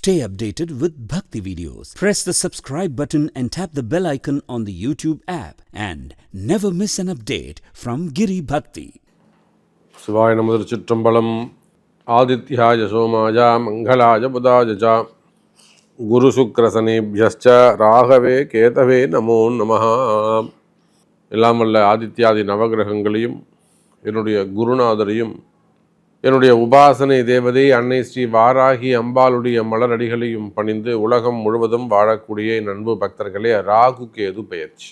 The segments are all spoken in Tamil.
Stay updated with Bhakti videos. Press the subscribe button and tap the bell icon on the YouTube app and never miss an update from Giri Bhakti. சிவாய நமது திருச்சிற்றம்பலம். ஆதித்யாய சோமாய மங்களாய புதாய குரு சுக்ரசனேபியஸ்ச ராகவே கேதவே நமோ நமஹ. எல்லாம் வல்ல ஆதித்யாதி நவகிரகங்களையும் என்னுடைய குருநாதரையும் என்னுடைய உபாசனை தேவதை அன்னை ஸ்ரீ வாராகி அம்பாளுடைய மலரடிகளையும் பணிந்து உலகம் முழுவதும் வாழக்கூடிய என் அன்பு பக்தர்களே, ராகு கேது பயிற்சி.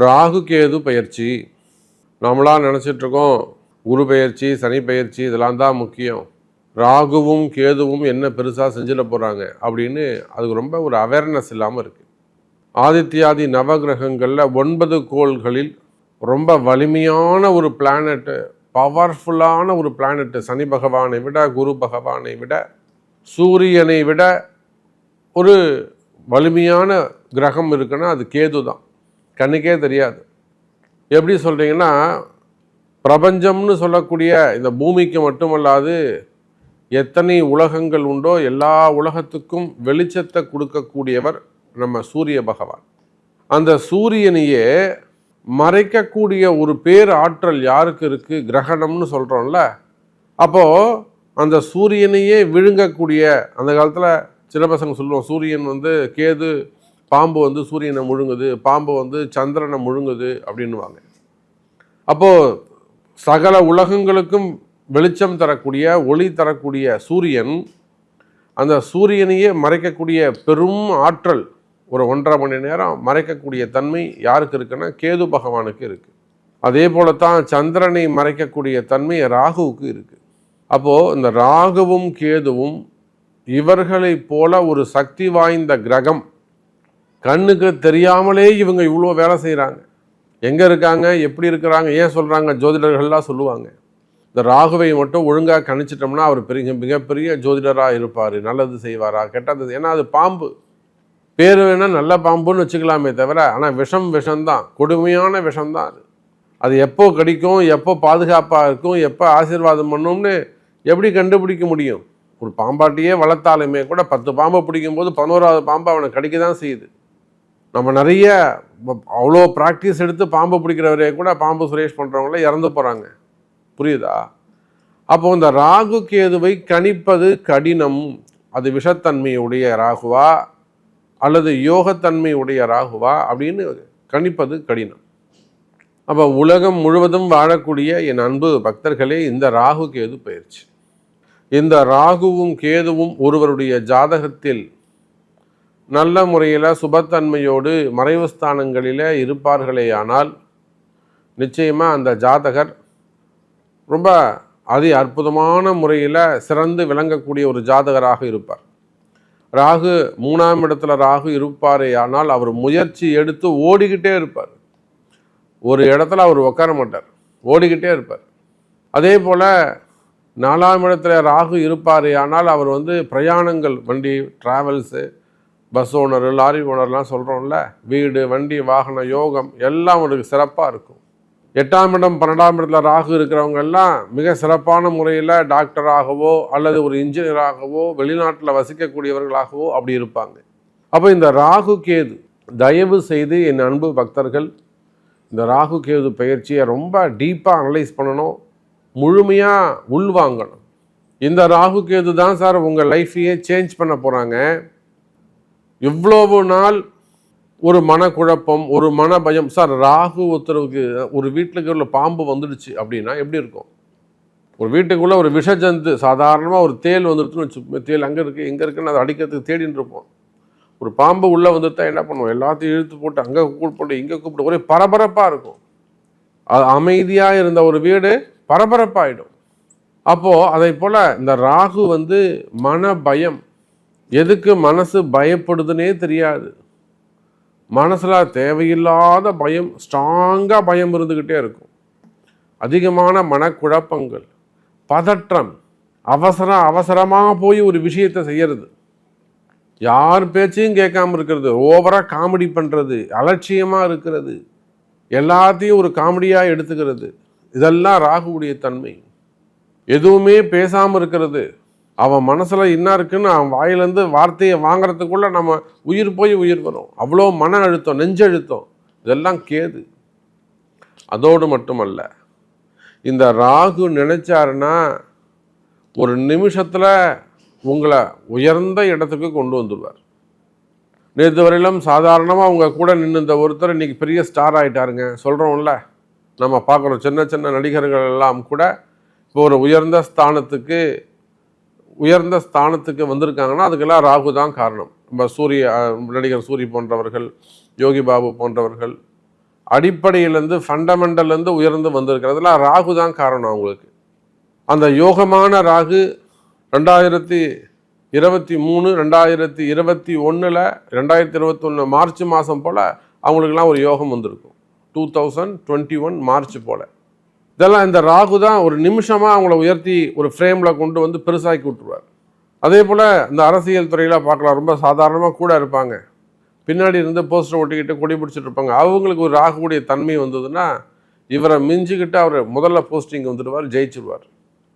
ராகு கேது பயிற்சி நம்மளாம் நினச்சிட்ருக்கோம் குரு பயிற்சி சனி பயிற்சி இதெல்லாம் தான் முக்கியம், ராகுவும் கேதுவும் என்ன பெருசாக செஞ்சிட போகிறாங்க அப்படின்னு அதுக்கு ரொம்ப ஒரு அவேர்னஸ் இல்லாமல் இருக்குது. ஆதித்யாதி நவகிரகங்களில் 9 கோள்களில் ரொம்ப வலிமையான ஒரு பிளானட்டு, பவர்ஃபுல்லான ஒரு பிளானட்டு, சனி பகவானை விட குரு பகவானை விட சூரியனை விட ஒரு வலிமையான கிரகம் இருக்குன்னா அது கேது தான். கண்ணுக்கே தெரியாது. எப்படி சொல்கிறீங்கன்னா, பிரபஞ்சம்னு சொல்லக்கூடிய இந்த பூமிக்கு மட்டுமல்லாது எத்தனை உலகங்கள் உண்டோ எல்லா உலகத்துக்கும் வெளிச்சத்தை கொடுக்கக்கூடியவர் நம்ம சூரிய பகவான். அந்த சூரியனையே மறைக்கக்கூடிய ஒரு பேர் ஆற்றல் யாருக்கு இருக்குது? கிரகணம்னு சொல்கிறோம்ல. அப்போது அந்த சூரியனையே விழுங்கக்கூடிய, அந்த காலத்தில் சின்ன பசங்க சொல்லுவோம், சூரியன் கேது, பாம்பு சூரியனை முழுங்குது, பாம்பு சந்திரனை முழுங்குது அப்படின்வாங்க. அப்போது சகல உலகங்களுக்கும் வெளிச்சம் தரக்கூடிய ஒளி தரக்கூடிய சூரியன், அந்த சூரியனையே மறைக்கக்கூடிய பெரும் ஆற்றல், ஒரு 1.5 மணி நேரம் மறைக்கக்கூடிய தன்மை யாருக்கு இருக்குன்னா கேது பகவானுக்கு இருக்குது. அதே போலத்தான் சந்திரனை மறைக்கக்கூடிய தன்மை ராகுவுக்கு இருக்குது. அப்போது இந்த ராகுவும் கேதுவும் இவர்களை போல ஒரு சக்தி வாய்ந்த கிரகம். கண்ணுக்கு தெரியாமலே இவங்க இவ்வளோ வேலை செய்கிறாங்க. எங்கே இருக்காங்க, எப்படி இருக்கிறாங்க, ஏன் சொல்கிறாங்க? ஜோதிடர்கள்லாம் சொல்லுவாங்க, இந்த ராகுவை மட்டும் ஒழுங்காக கணிச்சிட்டோம்னா அவர் மிகப்பெரிய ஜோதிடராக இருப்பார், நல்லது செய்வாரா கெட்டது. ஏன்னா அது பாம்பு, பேர் வேணால் நல்ல பாம்புன்னு வச்சுக்கலாமே தவிர, ஆனால் விஷம்தான், கொடுமையான விஷம்தான் அது. அது எப்போ கடிக்கும், எப்போ பாதுகாப்பாக இருக்கும், எப்போ ஆசீர்வாதம் பண்ணும்னு எப்படி கண்டுபிடிக்க முடியும்? ஒரு பாம்பாட்டியே வளர்த்தாலுமே கூட 10 பாம்பை பிடிக்கும்போது 11வது பாம்பை அவனை கடிக்க தான் செய்யுது. நம்ம நிறைய அவ்வளோ ப்ராக்டிஸ் எடுத்து பாம்பு பிடிக்கிறவரே கூட பாம்பு சுரேஷ் பண்ணுறவங்கள இறந்து போகிறாங்க. புரியுதா? அப்போ இந்த ராகு கேதுவை கணிப்பது கடினம். அது விஷத்தன்மையுடைய ராகுவா அல்லது யோகத்தன்மையுடைய ராகுவா அப்படின்னு கணிப்பது கடினம். அப்போ உலகம் முழுவதும் வாழக்கூடிய என் அன்பு பக்தர்களே, இந்த ராகு கேது பயிற்சி, இந்த ராகுவும் கேதுவும் ஒருவருடைய ஜாதகத்தில் நல்ல முறையில் சுபத்தன்மையோடு மறைவு ஸ்தானங்களில் இருப்பார்களேயானால் நிச்சயமாக அந்த ஜாதகர் ரொம்ப அற்புதமான முறையில் சிறந்து விளங்கக்கூடிய ஒரு ஜாதகராக இருப்பார். ராகு 3ஆம் இடத்துல ராகு இருப்பாரே ஆனால் அவர் முயற்சி எடுத்து ஓடிக்கிட்டே இருப்பார். ஒரு இடத்துல அவர் உட்கார மாட்டார், ஓடிக்கிட்டே இருப்பார். அதே போல் 4ஆம் இடத்துல ராகு இருப்பாரே ஆனால் அவர் பிரயாணங்கள், வண்டி டிராவல்ஸு, பஸ் ஓனர், லாரி ஓனர்லாம் சொல்கிறோம்ல, வீடு வண்டி வாகன யோகம் எல்லாம் அவருக்கு சிறப்பாக இருக்கும். 8ஆம் இடம் 12ஆம் இடத்துல ராகு இருக்கிறவங்க எல்லாம் மிக சிறப்பான முறையில் டாக்டராகவோ அல்லது ஒரு இன்ஜினியராகவோ வெளிநாட்டில் வசிக்கக்கூடியவர்களாகவோ அப்படி இருப்பாங்க. அப்போ இந்த ராகு கேது, தயவு செய்து என் அன்பு பக்தர்கள் இந்த ராகு கேது பயிற்சியை ரொம்ப டீப்பாக அனலைஸ் பண்ணணும், முழுமையாக உள்வாங்கணும். இந்த ராகு கேது தான் சார் உங்கள் லைஃப்பையே சேஞ்ச் பண்ண போகிறாங்க. இவ்வளவு நாள் ஒரு மனக்குழப்பம், ஒரு மன பயம். சார் ராகு ஒருத்தருக்கு ஒரு வீட்டுக்குள்ள பாம்பு வந்துடுச்சு அப்படின்னா எப்படி இருக்கும்? ஒரு வீட்டுக்குள்ளே ஒரு விஷஜந்து, சாதாரணமாக ஒரு தேல் வந்துடுச்சுன்னு வச்சு, தேல் அங்கே இருக்குது இங்கே இருக்குன்னு அதை அடிக்கிறதுக்கு தேடின்னு இருப்போம். ஒரு பாம்பு உள்ளே வந்துட்டா என்ன பண்ணுவோம்? எல்லாத்தையும் இழுத்து போட்டு அங்கே கூப்பிட்டு இங்கே கூப்பிட்டு ஒரே பரபரப்பாக இருக்கும். அது அமைதியாக இருந்த ஒரு வீடு பரபரப்பாகிடும். அப்போது அதை போல் இந்த ராகு மன பயம், எதுக்கு மனசு பயப்படுதுன்னே தெரியாது. மனசில் தேவையில்லாத பயம், ஸ்ட்ராங்காக பயம் இருந்துக்கிட்டே இருக்கும். அதிகமான மனக்குழப்பங்கள், பதற்றம், அவசரமாக போய் ஒரு விஷயத்தை செய்கிறது, யார் பேச்சையும் கேட்காம இருக்கிறது, ஓவராக காமெடி பண்ணுறது, அலட்சியமாக இருக்கிறது, எல்லாத்தையும் ஒரு காமெடியாக எடுத்துக்கிறது, இதெல்லாம் ராகுவுடைய தன்மை. எதுவுமே பேசாமல் இருக்கிறது, அவன் மனசில் என்ன இருக்குன்னு அவன் வாயிலேருந்து வார்த்தையை வாங்கிறதுக்குள்ளே நம்ம உயிர் போய் உயிர் வரும். அவ்வளோ மன அழுத்தம், நெஞ்சழுத்தம், இதெல்லாம் கேது. அதோடு மட்டுமல்ல, இந்த ராகு நினைச்சாருன்னா ஒரு நிமிஷத்தில் உங்களை உயர்ந்த இடத்துக்கு கொண்டு வந்துடுவார். நேற்று வரையிலும் சாதாரணமாக அவங்க கூட நின்று இந்த ஒருத்தர் இன்றைக்கி பெரிய ஸ்டார் ஆகிட்டாருங்க சொல்கிறோம்ல. நம்ம பார்க்குறோம் சின்ன சின்ன நடிகர்கள் எல்லாம் கூட இப்போ ஒரு உயர்ந்த ஸ்தானத்துக்கு வந்திருக்காங்கன்னா அதுக்கெல்லாம் ராகு தான் காரணம். நம்ம நடிகர் சூரி போன்றவர்கள், யோகி பாபு போன்றவர்கள் அடிப்படையிலேருந்து ஃபண்டமெண்டல்லேருந்து உயர்ந்து வந்திருக்கிறதுலாம் ராகு தான் காரணம் அவங்களுக்கு. அந்த யோகமான ராகு 2023 2021 2021 மார்ச் மாதம் போல் அவங்களுக்கெல்லாம் ஒரு யோகம் வந்திருக்கும். 2021 மார்ச் போல். இதெல்லாம் இந்த ராகு தான் ஒரு நிமிஷமாக அவங்கள உயர்த்தி ஒரு ஃப்ரேமில் கொண்டு வந்து பெருசாக்கி விட்டுருவார். அதே போல் இந்த அரசியல் துறையில் பார்க்கலாம், ரொம்ப சாதாரணமாக கூட இருப்பாங்க, பின்னாடி இருந்து போஸ்டர் ஒட்டிக்கிட்டு கொடி பிடிச்சிட்டு இருப்பாங்க. அவங்களுக்கு ஒரு ராகுடைய தன்மை வந்ததுன்னா இவரை மிஞ்சிக்கிட்டு அவர் முதல்ல போஸ்டிங் வந்துடுவார், ஜெயிச்சிருவார்.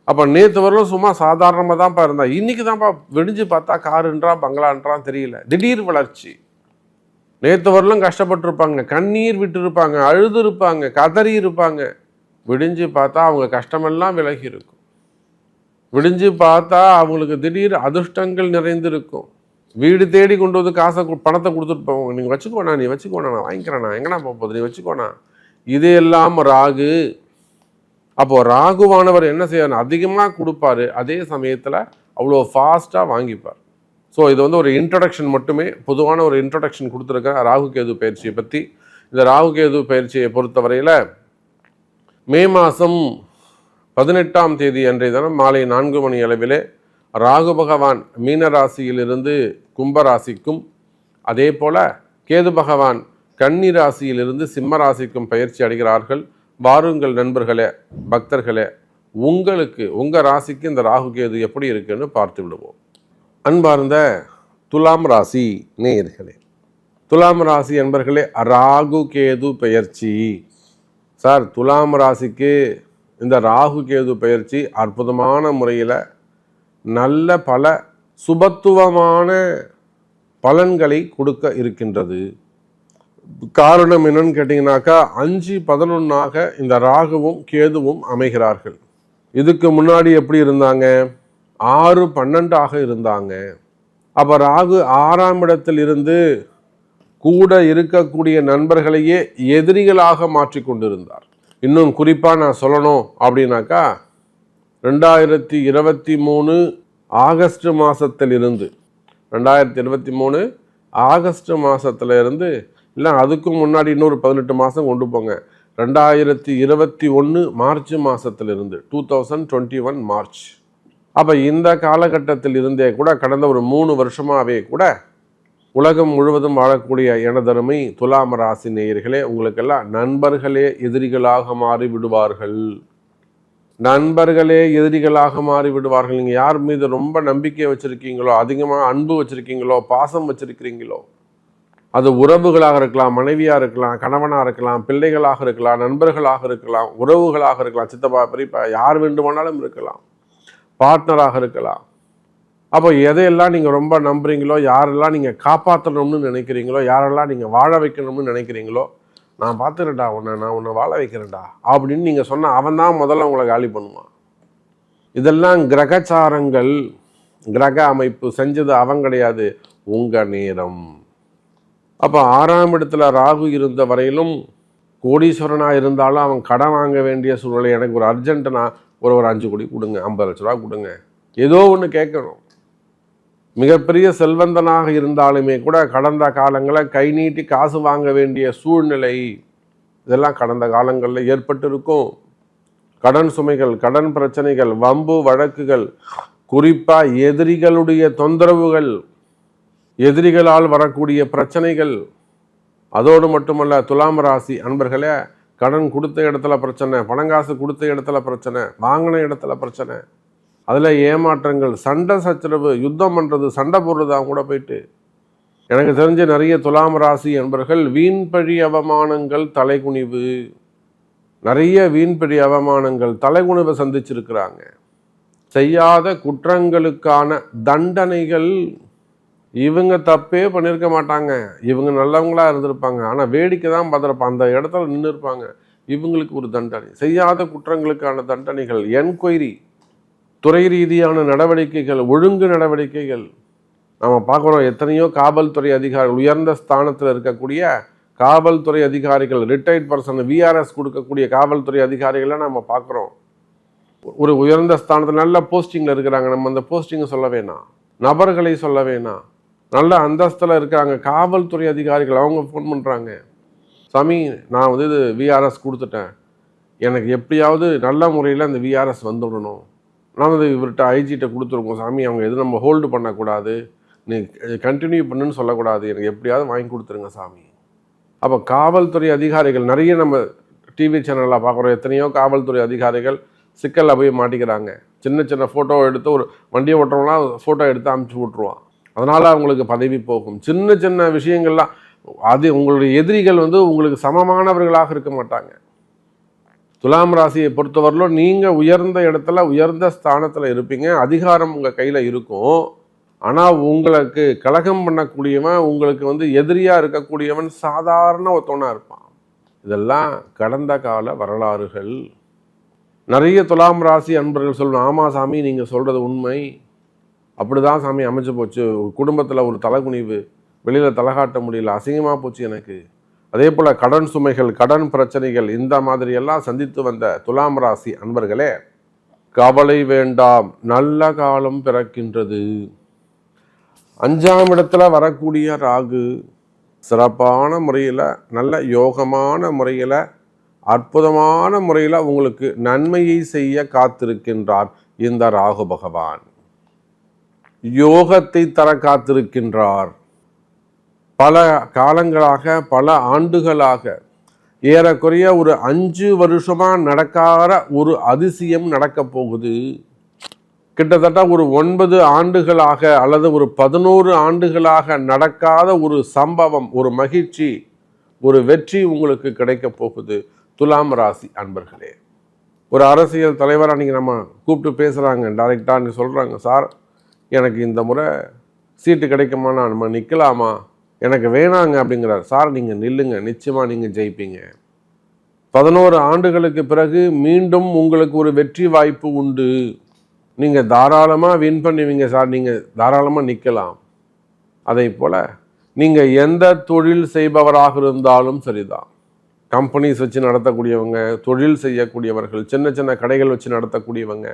அப்போ நேற்று வரலும் சும்மா சாதாரணமாக தான்ப்பா இருந்தா, இன்றைக்கி தான்ப்பா வெடிஞ்சு பார்த்தா காருன்றா பங்களான்றான் தெரியல, திடீர் வளர்ச்சி. நேற்று வரலும் கஷ்டப்பட்டுருப்பாங்க, கண்ணீர் விட்டு இருப்பாங்க, அழுது இருப்பாங்க, கதறி இருப்பாங்க. விடிஞ்சு பார்த்தா அவங்க கஷ்டமெல்லாம் விலகி இருக்கும். விடிஞ்சு பார்த்தா அவங்களுக்கு திடீர் அதிர்ஷ்டங்கள் நிறைந்திருக்கும். வீடு தேடி கொண்டு வந்து பணத்தை கொடுத்துட்டு போவாங்க. நீங்கள் வச்சுக்கோண்ணா, நீ வச்சுக்கோண்ணா, நான் வாங்கிக்கிறேண்ணா, எங்கண்ணா போகுது, நீ வச்சுக்கோண்ணா. இதையெல்லாம் ராகு. அப்போது ராகுவானவர் என்ன செய்யணும், அதிகமாக கொடுப்பாரு, அதே சமயத்தில் அவ்வளோ ஃபாஸ்ட்டாக வாங்கிப்பார். ஸோ இது வந்து ஒரு இன்ட்ரடக்ஷன் மட்டுமே, பொதுவான ஒரு இன்ட்ரடக்ஷன் கொடுத்துருக்கேன் ராகு கேது பயிற்சியை பற்றி. இந்த ராகு கேது பயிற்சியை பொறுத்தவரையில் மே மாதம் 18ஆம் தேதி அன்றைய தினம் மாலை 4 மணி அளவிலே ராகு பகவான் மீன ராசியிலிருந்து கும்ப ராசிக்கும், அதே போல் கேது பகவான் கன்னி ராசியிலிருந்து சிம்ம ராசிக்கும் பயிற்சி அடைகிறார்கள். வாருங்கள் நண்பர்களே, பக்தர்களே, உங்களுக்கு உங்கள் ராசிக்கு இந்த ராகு கேது எப்படி இருக்குன்னு பார்த்து விடுவோம். அன்பார்ந்த துலாம் ராசி நேயர்களே, துலாம் ராசி அன்பர்களே, ராகு கேது பயிற்சி. சார், துலாம் ராசிக்கு இந்த ராகு கேது பயிற்சி அற்புதமான முறையில் நல்ல பல சுபத்துவமான பலன்களை கொடுக்க இருக்கின்றது. காரணம் என்னன்னு கேட்டிங்கனாக்கா 5-11 இந்த ராகுவும் கேதுவும் அமைகிறார்கள். இதுக்கு முன்னாடி எப்படி இருந்தாங்க, 6-12 இருந்தாங்க. அப்போ ராகு 6ஆம் இடத்தில் இருந்து கூட இருக்கக்கூடிய நண்பர்களையே எதிரிகளாக மாற்றி கொண்டிருந்தார். இன்னும் குறிப்பாக நான் சொல்லணும் அப்படின்னாக்கா 2023 ஆகஸ்ட் மாதத்திலிருந்து 2023 ஆகஸ்ட் மாதத்திலிருந்து, இல்லை அதுக்கும் முன்னாடி இன்னொரு 18 மாதம் கொண்டு போங்க, 2021 மார்ச் மாதத்திலிருந்து 2021 மார்ச். அப்போ இந்த காலகட்டத்தில் இருந்தே கூட கடந்த ஒரு 3 வருஷமாகவே கூட உலகம் முழுவதும் வாழக்கூடிய எனதருமை துலாம் ராசி நேயர்களே, உங்களுக்கெல்லாம் நண்பர்களே எதிரிகளாக மாறி விடுவார்கள். நண்பர்களே எதிரிகளாக மாறி விடுவார்கள். நீங்கள் யார் மீது ரொம்ப நம்பிக்கை வச்சுருக்கீங்களோ, அதிகமாக அன்பு வச்சுருக்கீங்களோ, பாசம் வச்சுருக்கிறீங்களோ, அது உறவுகளாக இருக்கலாம், மனைவியாக இருக்கலாம், கணவனாக இருக்கலாம், பிள்ளைகளாக இருக்கலாம், நண்பர்களாக இருக்கலாம், உறவுகளாக இருக்கலாம், சித்தப்பா பெரியப்பா யார் வேண்டுமானாலும் இருக்கலாம், பார்ட்னராக இருக்கலாம். அப்போ எதையெல்லாம் நீங்கள் ரொம்ப நம்புறீங்களோ, யாரெல்லாம் நீங்கள் காப்பாற்றணும்னு நினைக்கிறீங்களோ, யாரெல்லாம் நீங்கள் வாழ வைக்கணும்னு நினைக்கிறீங்களோ, நான் பார்த்துக்கிறேன்டா நான் உன்னை வாழ வைக்கிறேன்டா அப்படின்னு நீங்கள் சொன்னால் அவன் தான் முதல்ல உங்களை காலி பண்ணுவான். இதெல்லாம் கிரகச்சாரங்கள், கிரக அமைப்பு செஞ்சது அவன் கிடையாது, உங்கள் நேரம். அப்போ 6ஆம் இடத்துல ராகு இருந்த வரையிலும் கோடீஸ்வரனாக இருந்தாலும் அவன் கடன் வாங்க வேண்டிய சூழ்நிலை. எனக்கு ஒரு அர்ஜென்ட்டுனா ஒரு 5 கோடி கொடுங்க, 50 லட்ச ரூபா கொடுங்க, ஏதோ ஒன்று கேட்கணும். மிகப்பெரிய செல்வந்தனாக இருந்தாலுமே கூட கடந்த காலங்களில் கை நீட்டி காசு வாங்க வேண்டிய சூழ்நிலை இதெல்லாம் கடந்த காலங்களில் ஏற்பட்டு இருக்கும். கடன் சுமைகள், கடன் பிரச்சனைகள், வம்பு வழக்குகள், குறிப்பாக எதிரிகளுடைய தொந்தரவுகள், எதிரிகளால் வரக்கூடிய பிரச்சனைகள். அதோடு மட்டுமல்ல துலாம் ராசி அன்பர்களே, கடன் கொடுத்த இடத்துல பிரச்சனை, பணங்காசு கொடுத்த இடத்துல பிரச்சனை, வாங்கின இடத்துல பிரச்சனை, அதில் ஏமாற்றங்கள், சண்டை சச்சரவு, யுத்தம் பண்ணுறது, சண்டை போடுறதாக கூட போயிட்டு. எனக்கு தெரிஞ்ச நிறைய துலாம் ராசி என்பர்கள் வீண்பழி அவமானங்கள், தலைகுனிவு, நிறைய வீண்பழி அவமானங்கள், தலைகுனிவை சந்திச்சிருக்கிறாங்க. செய்யாத குற்றங்களுக்கான தண்டனைகள். இவங்க தப்பே பண்ணியிருக்க மாட்டாங்க, இவங்க நல்லவங்களா இருந்திருப்பாங்க, ஆனால் வேடிக்கை தான் பார்த்துருப்பாங்க, அந்த இடத்துல நின்று இருப்பாங்க. இவங்களுக்கு ஒரு தண்டனை, செய்யாத குற்றங்களுக்கான தண்டனைகள், என்கொயரி, துறை ரீதியான நடவடிக்கைகள், ஒழுங்கு நடவடிக்கைகள். நம்ம பார்க்குறோம் எத்தனையோ காவல்துறை அதிகாரிகள், உயர்ந்த ஸ்தானத்தில் இருக்கக்கூடிய காவல்துறை அதிகாரிகள், ரிட்டையர்ட் பர்சன், விஆர்எஸ் கொடுக்கக்கூடிய காவல்துறை அதிகாரிகளை நம்ம பார்க்குறோம். ஒரு உயர்ந்த ஸ்தானத்தில் நல்ல போஸ்டிங்கில் இருக்கிறாங்க. நம்ம அந்த போஸ்டிங்கை சொல்ல வேணாம், நபர்களை சொல்ல வேணாம், நல்ல அந்தஸ்தில் இருக்கிறாங்க காவல்துறை அதிகாரிகள். அவங்க ஃபோன் பண்ணுறாங்க, சாமி நான் இது விஆர்எஸ் கொடுத்துட்டேன், எனக்கு எப்படியாவது நல்ல முறையில் அந்த விஆர்எஸ் வந்துடணும், நான் இவர்கிட்ட ஐஜிகிட்ட கொடுத்துருக்கோம் சாமி, அவங்க எதுவும் நம்ம ஹோல்டு பண்ணக்கூடாது, நீ கண்டினியூ பண்ணுன்னு சொல்லக்கூடாது, எனக்கு எப்படியாவது வாங்கி கொடுத்துருங்க சாமி. அப்போ காவல்துறை அதிகாரிகள் நிறைய நம்ம டிவி சேனலில் பார்க்குறோம். எத்தனையோ காவல்துறை அதிகாரிகள் சிக்கலில் போய் மாட்டிக்கிறாங்க. சின்ன சின்ன ஃபோட்டோ எடுத்து, ஒரு வண்டியை ஓட்டுறவங்களாம் ஃபோட்டோ எடுத்து அனுப்பிச்சி விட்ருவான், அதனால் அவங்களுக்கு பதவி போகும். சின்ன சின்ன விஷயங்கள்லாம் அது உங்களுடைய எதிரிகள் உங்களுக்கு சமமானவர்களாக இருக்க மாட்டாங்க. துலாம் ராசியை பொறுத்தவரையிலும் நீங்கள் உயர்ந்த இடத்துல உயர்ந்த ஸ்தானத்தில் இருப்பீங்க, அதிகாரம் உங்கள் கையில் இருக்கும். ஆனால் உங்களுக்கு கலகம் பண்ணக்கூடியவன், உங்களுக்கு எதிரியாக இருக்கக்கூடியவன் சாதாரண ஒருத்தவனாக இருப்பான். இதெல்லாம் கடந்த கால வரலாறுகள். நிறைய துலாம் ராசி அன்பர்கள் சொல்லணும், ஆமாம் சாமி நீங்கள் சொல்கிறது உண்மை, அப்படிதான் சாமி அமைச்சு போச்சு, குடும்பத்தில் ஒரு தலைகுனிவு, வெளியில் தலை காட்ட முடியல, அசிங்கமாக போச்சு எனக்கு. அதே போல் கடன் சுமைகள், கடன் பிரச்சனைகள், இந்த மாதிரியெல்லாம் சந்தித்து வந்த துலாம் ராசி அன்பர்களே, கவலை வேண்டாம், நல்ல காலம் பிறக்கின்றது. 5ஆம் இடத்துல வரக்கூடிய ராகு சிறப்பான முறையில், நல்ல யோகமான முறையில், அற்புதமான முறையில் உங்களுக்கு நன்மையை செய்ய காத்திருக்கின்றார். இந்த ராகு பகவான் யோகத்தை தர காத்திருக்கின்றார். பல காலங்களாக, பல ஆண்டுகளாக, ஏறக்குறைய ஒரு 5 வருஷமாக நடக்காத ஒரு அதிசயம் நடக்க போகுது. கிட்டத்தட்ட ஒரு 9 ஆண்டுகளாக அல்லது ஒரு 11 ஆண்டுகளாக நடக்காத ஒரு சம்பவம், ஒரு மகிழ்ச்சி, ஒரு வெற்றி உங்களுக்கு கிடைக்க போகுது துலாம் ராசி அன்பர்களே. ஒரு அரசியல் தலைவர் அன்றைக்கி நம்ம கூப்பிட்டு பேசுகிறாங்க, டைரெக்டாக சொல்கிறாங்க, சார் எனக்கு இந்த முறை சீட்டு கிடைக்குமா, நம்ம நிற்கலாமா, எனக்கு வேணாங்க அப்படிங்கிறார். சார் நீங்கள் நில்லுங்க, நிச்சயமாக நீங்கள் ஜெயிப்பீங்க. 11 ஆண்டுகளுக்கு பிறகு மீண்டும் உங்களுக்கு ஒரு வெற்றி வாய்ப்பு உண்டு, நீங்கள் தாராளமாக வின் பண்ணுவீங்க சார், நீங்கள் தாராளமாக நிற்கலாம். அதே போல் நீங்கள் எந்த தொழில் செய்பவராக இருந்தாலும் சரிதான், கம்பெனிஸ் வச்சு நடத்தக்கூடியவங்க, தொழில் செய்யக்கூடியவர்கள், சின்ன சின்ன கடைகள் வச்சு நடத்தக்கூடியவங்க,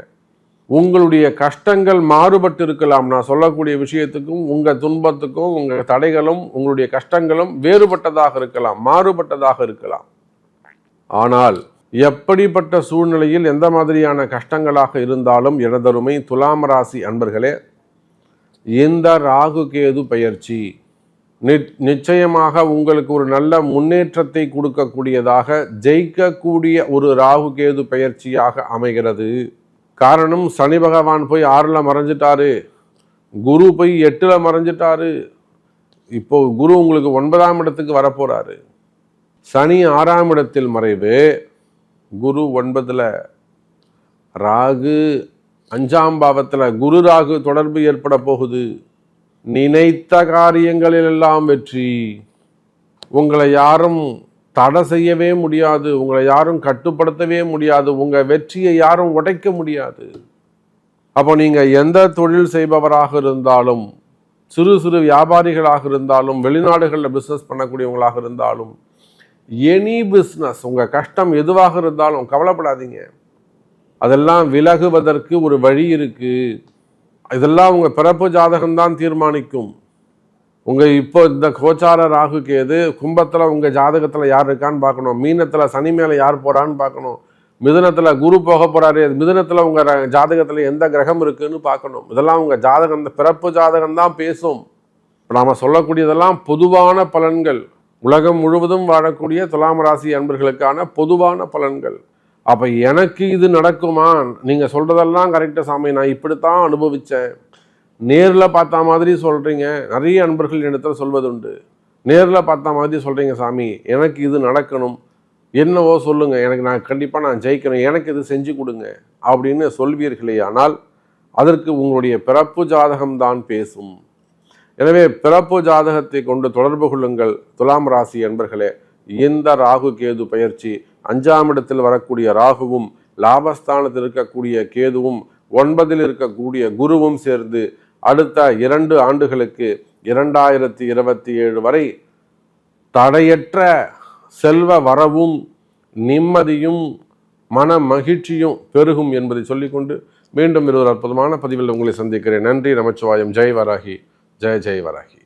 உங்களுடைய கஷ்டங்கள் மாறுபட்டு இருக்கலாம். நான் சொல்லக்கூடிய விஷயத்துக்கும் உங்கள் துன்பத்துக்கும் உங்கள் தடைகளும் உங்களுடைய கஷ்டங்களும் வேறுபட்டதாக இருக்கலாம், மாறுபட்டதாக இருக்கலாம். ஆனால் எப்படிப்பட்ட சூழ்நிலையில் எந்த மாதிரியான கஷ்டங்களாக இருந்தாலும் எனதருமை துலாம் ராசி அன்பர்களே, இந்த ராகு கேது பெயர்ச்சி நிச்சயமாக உங்களுக்கு ஒரு நல்ல முன்னேற்றத்தை கொடுக்கக்கூடியதாக, ஜெயிக்கக்கூடிய ஒரு ராகு கேது பெயர்ச்சியாக அமைகிறது. காரணம், சனி பகவான் போய் 6ல் மறைஞ்சிட்டாரு, குரு போய் 8ல் மறைஞ்சிட்டாரு, இப்போ குரு உங்களுக்கு 9ஆம் இடத்துக்கு வரப்போறாரு. சனி 6ஆம் இடத்தில் மறைவு, குரு 9ல், ராகு 5ஆம் பாவத்தில், குரு ராகு தொடர்பு ஏற்பட போகுது. நினைத்த காரியங்களிலெல்லாம் வெற்றி. உங்களை யாரும் தடை செய்யவே முடியாது, உங்களை யாரும் கட்டுப்படுத்தவே முடியாது, உங்கள் வெற்றியை யாரும் உடைக்க முடியாது. அப்போ நீங்கள் எந்த தொழில் செய்பவராக இருந்தாலும், சிறு சிறு வியாபாரிகளாக இருந்தாலும், வெளிநாடுகளில் பிஸ்னஸ் பண்ணக்கூடியவங்களாக இருந்தாலும், எனி பிஸ்னஸ், உங்கள் கஷ்டம் எதுவாக இருந்தாலும் கவலைப்படாதீங்க, அதெல்லாம் விலகுவதற்கு ஒரு வழி இருக்குது. இதெல்லாம் உங்கள் பிறப்பு ஜாதகம்தான் தீர்மானிக்கும். உங்கள் இப்போ இந்த கோச்சார ராகு கேது கும்பத்தில் உங்கள் ஜாதகத்தில் யார் இருக்கான்னு பார்க்கணும், மீனத்தில் சனி மேலே யார் போகிறான்னு பார்க்கணும், மிதுனத்தில் குரு போக போகிறாரு, மிதுனத்தில் உங்கள் ஜாதகத்தில் எந்த கிரகம் இருக்குதுன்னு பார்க்கணும். இதெல்லாம் உங்கள் ஜாதகம், இந்த பிறப்பு ஜாதகம்தான் பேசும். இப்போ நாம் சொல்லக்கூடியதெல்லாம் பொதுவான பலன்கள், உலகம் முழுவதும் வாழக்கூடிய துலாம் ராசி அன்பர்களுக்கான பொதுவான பலன்கள். அப்போ எனக்கு இது நடக்குமா, நீங்கள் சொல்கிறதெல்லாம் கரெக்டாக சாமி, நான் இப்படித்தான் அனுபவித்தேன், நேரில் பார்த்தா மாதிரி சொல்கிறீங்க. நிறைய அன்பர்கள் இடத்துல சொல்வதுண்டு, நேரில் பார்த்தா மாதிரி சொல்கிறீங்க சாமி, எனக்கு இது நடக்கணும், என்னவோ சொல்லுங்கள், எனக்கு நான் கண்டிப்பாக நான் ஜெயிக்கணும், எனக்கு இது செஞ்சு கொடுங்க அப்படின்னு சொல்வீர்களே. ஆனால் அதற்கு உங்களுடைய பிறப்பு ஜாதகம்தான் பேசும். எனவே பிறப்பு ஜாதகத்தை கொண்டு தொடர்பு கொள்ளுங்கள். துலாம் ராசி என்பர்களே, இந்த ராகு கேது பயிற்சி 5ஆம் இடத்தில் வரக்கூடிய ராகுவும் லாபஸ்தானத்தில் இருக்கக்கூடிய கேதுவும் 9இல் இருக்கக்கூடிய குருவும் சேர்ந்து அடுத்த 2 ஆண்டுகளுக்கு 2027 வரை தடையற்ற செல்வ வரவும் நிம்மதியும் மன மகிழ்ச்சியும் பெருகும் என்பதை சொல்லிக்கொண்டு மீண்டும் ஒரு அற்புதமான பதிவில் உங்களை சந்திக்கிறேன். நன்றி. நமச்சிவாயம். ஜெய் வராகி. ஜெய ஜெய் வராகி.